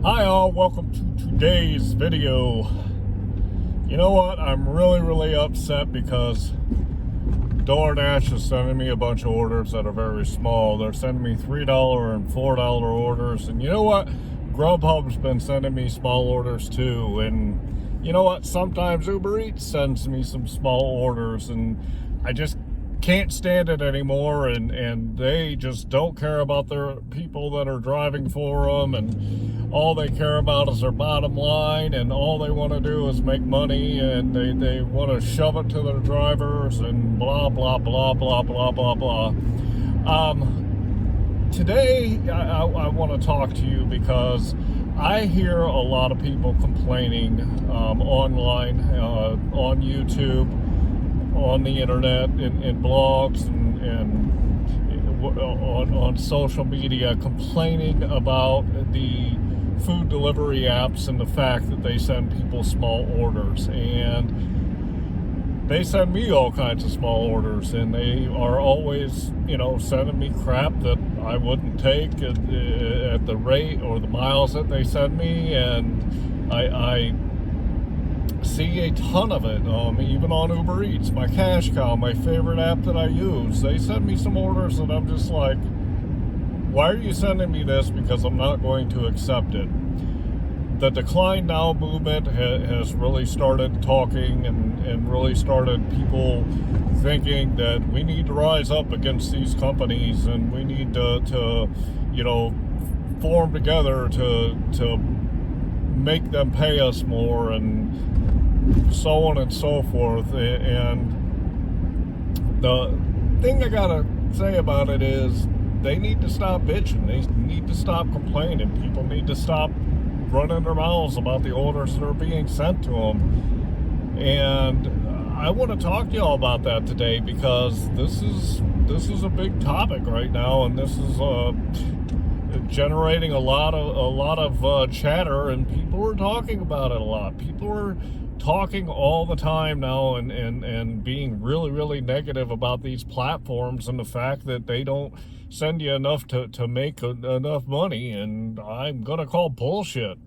Hi all, welcome to today's video. You know what, I'm really upset because DoorDash is sending me a bunch of orders that are very small. They're sending me $3 and $4 orders, and you know what, Grubhub's been sending me small orders too. And you know what, sometimes Uber Eats sends me some small orders, and I just can't stand it anymore, and they just don't care about their people that are driving for them, and all they care about is their bottom line, and all they want to do is make money, and they want to shove it to their drivers, and blah blah blah blah blah blah blah. Today I want to talk to you because I hear a lot of people complaining online, on YouTube, on the internet, in blogs, and on social media, complaining about the food delivery apps and the fact that they send people small orders. And they send me all kinds of small orders, and they are always, sending me crap that I wouldn't take at the rate or the miles that they send me. And I see a ton of it, even on Uber Eats, my cash cow, my favorite app that I use. They send me some orders and I'm just like, why are you sending me this? Because I'm not going to accept it. The Decline Now movement has really started talking, and really started people thinking that we need to rise up against these companies, and we need to form together to make them pay us more, and so on and so forth. And the thing I gotta say about it is they need to stop bitching. They need to stop complaining. People need to stop running their mouths about the orders that are being sent to them. And I want to talk to y'all about that today, because this is a big topic right now, and this is generating a lot of chatter, and people are talking about it a lot. People are talking all the time now, and being really negative about these platforms and the fact that they don't send you enough to make enough money, and I'm gonna call bullshit.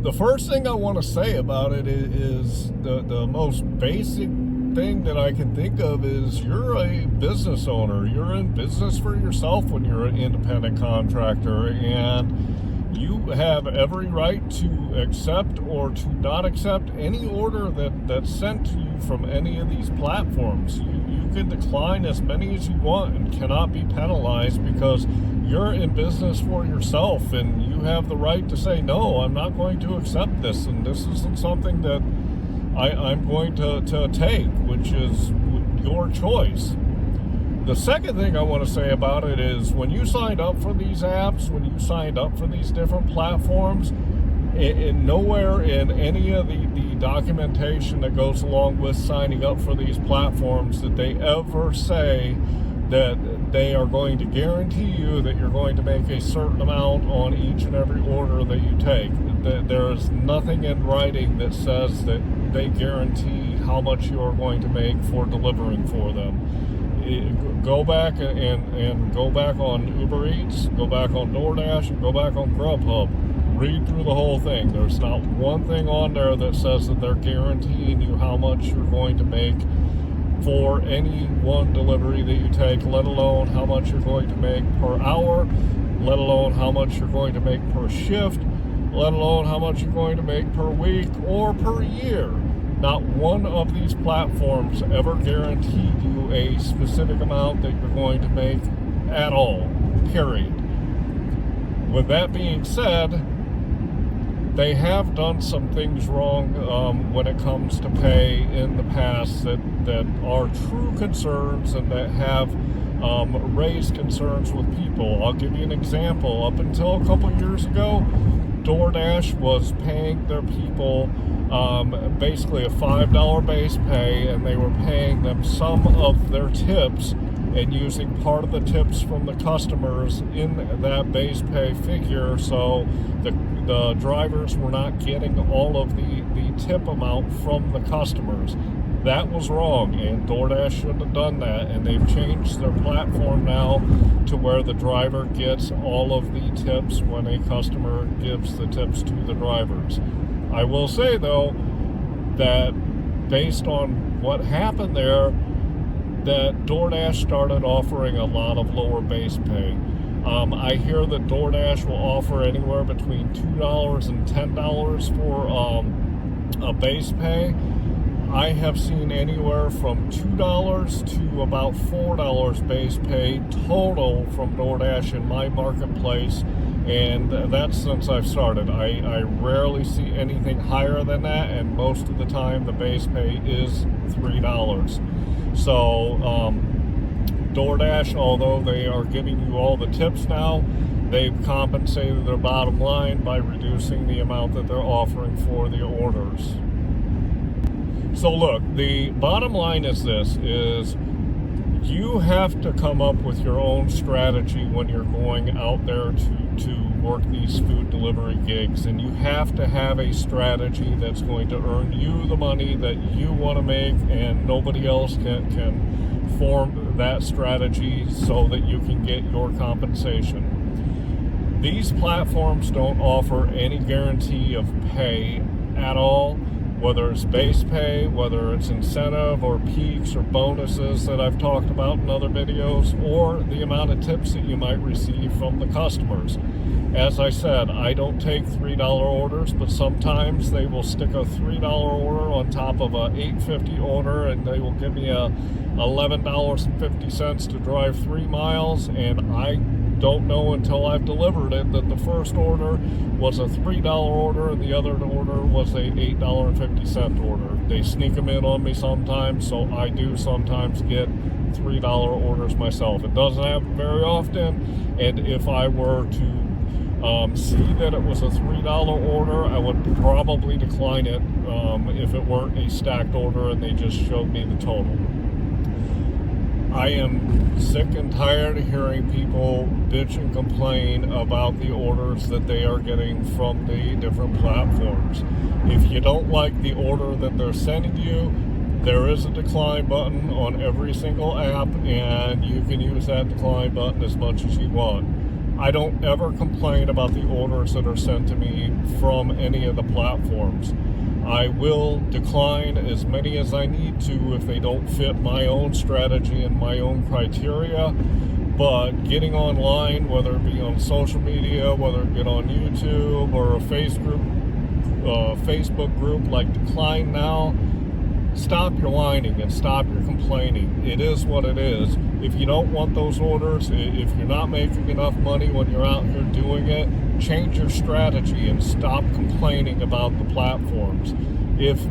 The first thing I want to say about it is the most basic thing that I can think of is you're a business owner. You're in business for yourself when you're an independent contractor, and you have every right to accept or to not accept any order that's sent to you from any of these platforms. You can decline as many as you want and cannot be penalized, because you're in business for yourself, and you have the right to say, no, I'm not going to accept this, and this isn't something that I'm going to take, which is your choice. The second thing I want to say about it is, when you signed up for these apps, when you signed up for these different platforms, nowhere in any of the documentation that goes along with signing up for these platforms did they ever say that they are going to guarantee you that you're going to make a certain amount on each and every order that you take. There is nothing in writing that says that they guarantee how much you are going to make for delivering for them. Go back and go back on Uber Eats, go back on DoorDash, and go back on Grubhub. Read through the whole thing. There's not one thing on there that says that they're guaranteeing you how much you're going to make for any one delivery that you take, let alone how much you're going to make per hour, let alone how much you're going to make per shift, let alone how much you're going to make per week or per year. Not one of these platforms ever guaranteed you a specific amount that you're going to make at all, period. With that being said, they have done some things wrong when it comes to pay in the past that are true concerns, and that have raised concerns with people. I'll give you an example. Up until a couple years ago, DoorDash was paying their people basically a $5 base pay, and they were paying them some of their tips and using part of the tips from the customers in that base pay figure, so the drivers were not getting all of the tip amount from the customers. That was wrong, and DoorDash shouldn't have done that, and they've changed their platform now to where the driver gets all of the tips when a customer gives the tips to the drivers. I will say, though, that based on what happened there, that DoorDash started offering a lot of lower base pay. I hear that DoorDash will offer anywhere between $2 and $10 for a base pay. I have seen anywhere from $2 to about $4 base pay total from DoorDash in my marketplace, and that's since I've started. I rarely see anything higher than that, and most of the time the base pay is $3. So DoorDash, although they are giving you all the tips now, they've compensated their bottom line by reducing the amount that they're offering for the orders. So look, the bottom line is this, is you have to come up with your own strategy when you're going out there to work these food delivery gigs, and you have to have a strategy that's going to earn you the money that you want to make, and nobody else can form that strategy so that you can get your compensation. These platforms don't offer any guarantee of pay at all, whether it's base pay, whether it's incentive or peaks or bonuses that I've talked about in other videos, or the amount of tips that you might receive from the customers. As I said, I don't take $3 orders, but sometimes they will stick a $3 order on top of a $8.50 order, and they will give me a $11.50 to drive 3 miles, and I don't know until I've delivered it that the first order was a $3 order and the other order was a $8.50 order. They sneak them in on me sometimes, so I do sometimes get $3 orders myself. It doesn't happen very often, and if I were to see that it was a $3 order, I would probably decline it if it weren't a stacked order and they just showed me the total. I am sick and tired of hearing people bitch and complain about the orders that they are getting from the different platforms. If you don't like the order that they're sending you, there is a decline button on every single app, and you can use that decline button as much as you want. I don't ever complain about the orders that are sent to me from any of the platforms. I will decline as many as I need to if they don't fit my own strategy and my own criteria. But getting online, whether it be on social media, whether it be on YouTube or a Facebook group like Decline Now, stop your whining and stop your complaining. It is what it is. If you don't want those orders, if you're not making enough money when you're out here doing it, change your strategy and stop complaining about the platforms. If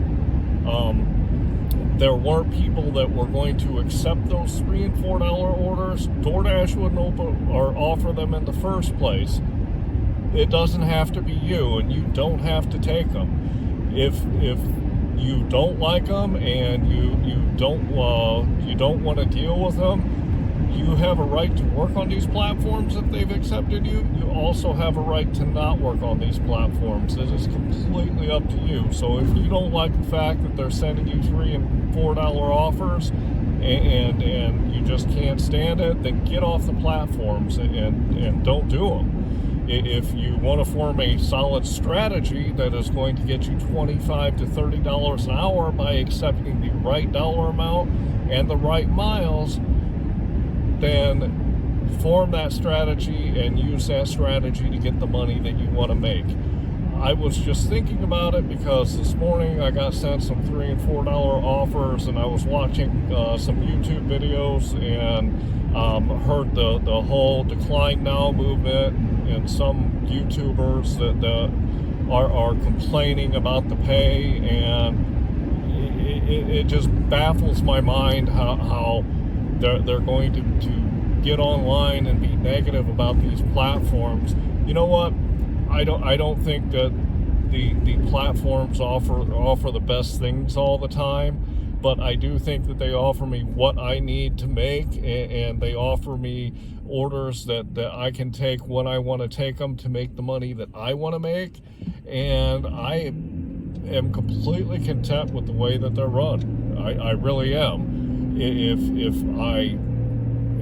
there weren't people that were going to accept those $3 and $4 orders, DoorDash wouldn't open or offer them in the first place. It doesn't have to be you, and you don't have to take them. If you don't like them and you don't want to deal with them, you have a right to work on these platforms if they've accepted you. You also have a right to not work on these platforms. It is completely up to you. So if you don't like the fact that they're sending you $3 and $4 offers and you just can't stand it, then get off the platforms and don't do them. If you want to form a solid strategy that is going to get you $25 to $30 an hour by accepting the right dollar amount and the right miles, then form that strategy and use that strategy to get the money that you want to make. I was just thinking about it because this morning I got sent some $3 and $4 offers, and I was watching some YouTube videos and heard the whole Decline Now movement and some YouTubers that are complaining about the pay, and it just baffles my mind how they're going to get online and be negative about these platforms. You know what? I don't think that the platforms offer the best things all the time, but I do think that they offer me what I need to make, and they offer me orders that I can take when I want to take them to make the money that I want to make, and I am completely content with the way that they're run. I really am. If I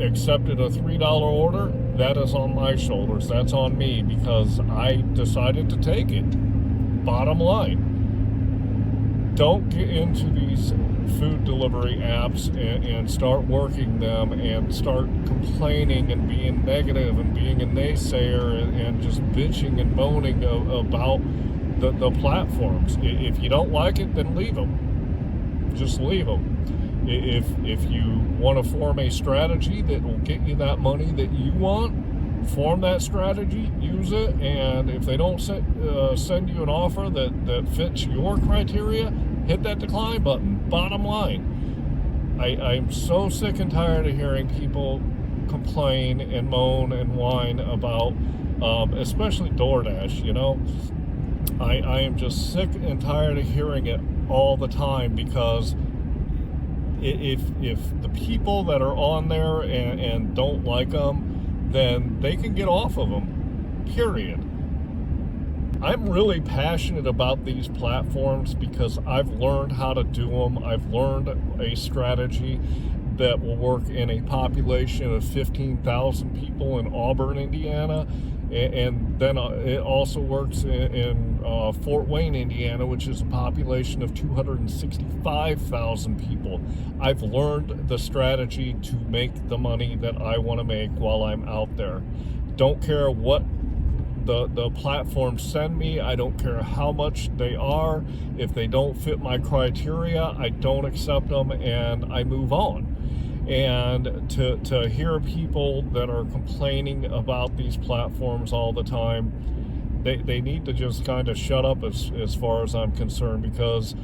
accepted a $3 order, that is on my shoulders. That's on me because I decided to take it. Bottom line. Don't get into these food delivery apps and start working them and start complaining and being negative and being a naysayer and just bitching and moaning about the platforms. If you don't like it, then leave them. Just leave them. If you want to form a strategy that will get you that money that you want, form that strategy, use it, and if they don't send you an offer that fits your criteria, hit that decline button. Bottom line, I'm so sick and tired of hearing people complain and moan and whine about, especially DoorDash, you know. I am just sick and tired of hearing it all the time because if the people that are on there and don't like them, then they can get off of them, period. I'm really passionate about these platforms because I've learned how to do them. I've learned a strategy that will work in a population of 15,000 people in Auburn, Indiana. And then it also works in Fort Wayne, Indiana, which is a population of 265,000 people. I've learned the strategy to make the money that I want to make while I'm out there. Don't care what the platforms send me. I don't care how much they are. If they don't fit my criteria, I don't accept them and I move on. And to hear people that are complaining about these platforms all the time, they need to just kind of shut up as far as I'm concerned, because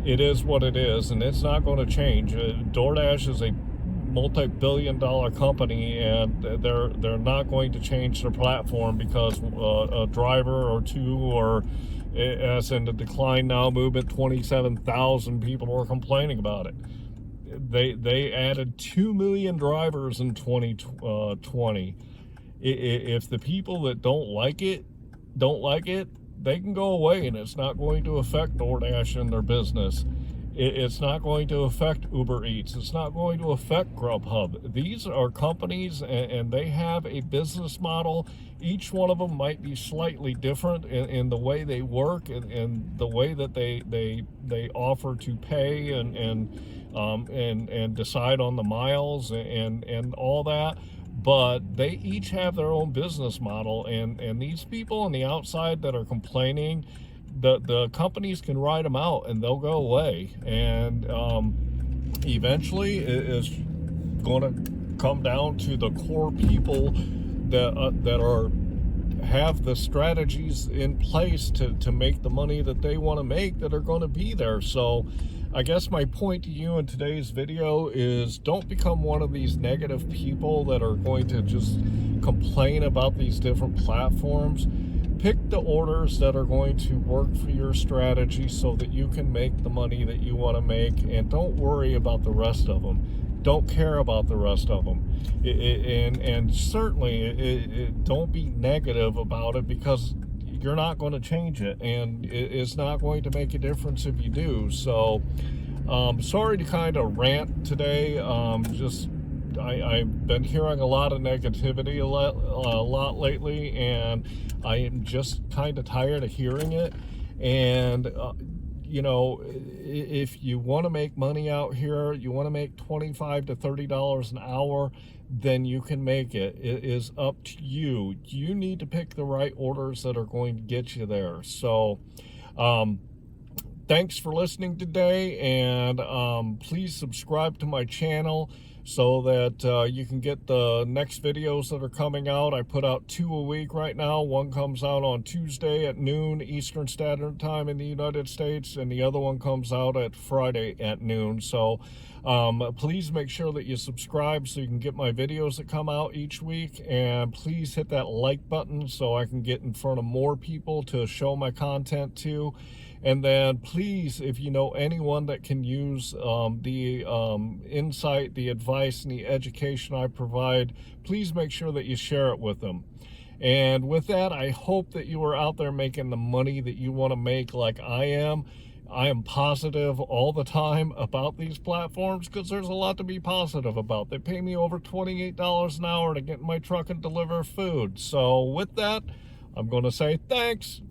it is what it is and it's not going to change. DoorDash is a multi-billion-dollar company, and they're not going to change their platform because a driver or two, or as in the decline now movement, 27,000 people are complaining about it. They added 2 million drivers in 2020. If the people that don't like it, they can go away, and it's not going to affect DoorDash and their business. It's not going to affect Uber Eats. It's not going to affect Grubhub. These are companies, and they have a business model. Each one of them might be slightly different in the way they work and the way that they offer to pay and decide on the miles and all that. But they each have their own business model, and these people on the outside that are complaining, the companies can write them out and they'll go away. And eventually it's going to come down to the core people that have the strategies in place to make the money that they want to make, that are going to be there. So I guess my point to you in today's video is, don't become one of these negative people that are going to just complain about these different platforms. Pick the orders that are going to work for your strategy so that you can make the money that you want to make, and don't worry about the rest of them. Don't care about the rest of them. And certainly don't be negative about it, because you're not going to change it, and it's not going to make a difference if you do. So sorry to kind of rant today. I've been hearing a lot of negativity a lot lately, and I am just kind of tired of hearing it. And you know, if you want to make money out here, you want to make $25 to $30 an hour, then you can make it. It is up to you. You need to pick the right orders that are going to get you there. So thanks for listening today, and please subscribe to my channel so that you can get the next videos that are coming out. I put out 2 a week right now. One comes out on Tuesday at noon Eastern Standard Time in the United States, and the other one comes out at Friday at noon. So please make sure that you subscribe so you can get my videos that come out each week, and please hit that like button so I can get in front of more people to show my content to. And then please, if you know anyone that can use the insight, the advice, and the education I provide, please make sure that you share it with them. And with that, I hope that you are out there making the money that you want to make like I am. I am positive all the time about these platforms because there's a lot to be positive about. They pay me over $28 an hour to get in my truck and deliver food. So with that, I'm going to say thanks.